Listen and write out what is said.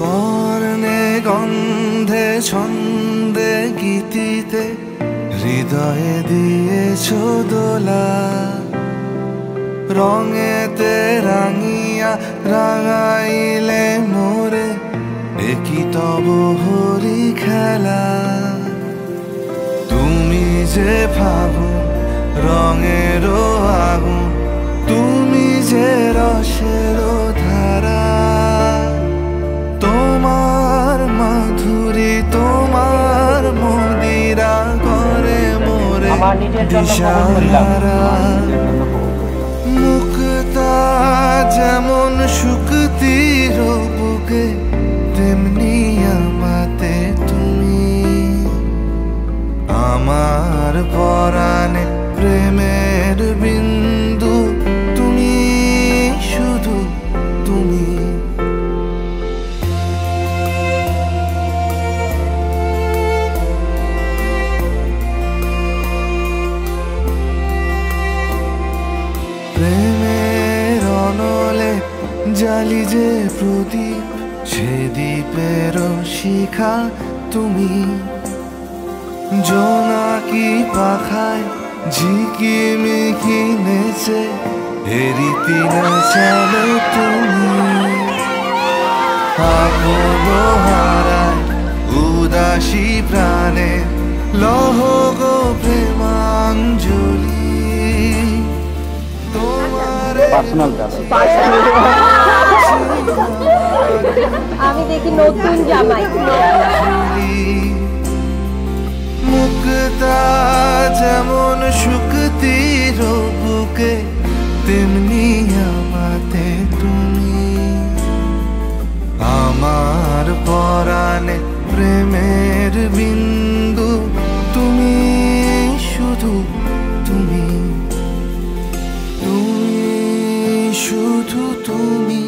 বর্ণে গন্ধে ছন্দে গীতিতে হৃদয়ে দিয়েছ দোলা, রঙেতে রাঙিয়া রাঙাইলে মোরে একই তব হরি খেলা। তুমি যে ফাগুন রঙের আগুন, তুমি যে রসের ধারা, তোমার মাধুরী তোমার মদিরা করে মোরে দিশাহারা। মুক্তা যেমন শুকতির বুকে, তেমনি আমাতে তুমি। আমার পরাণে প্রেমের বিন্দু, তুমি শুধু তুমি। প্রেমের অনলে জালি যে প্রদীপ, সে দ্বীপের শিখা তুমি। জোনাকি পাখায় ঝিকিমিকি নেচে এরিতি নাচালে তুমি। আপন হারায় উদাসী প্রাণে লহ গো প্রেমাঞ্জলি। আমি দেখি নতুন জামাই। মুক্তা যেমন শুকতির বুকে, তেমনি আমাতে তুমি। আমার পরাণে প্রেমের বিন্দু, তুমি শুধু তুমি। তুমি শুধু তুমি।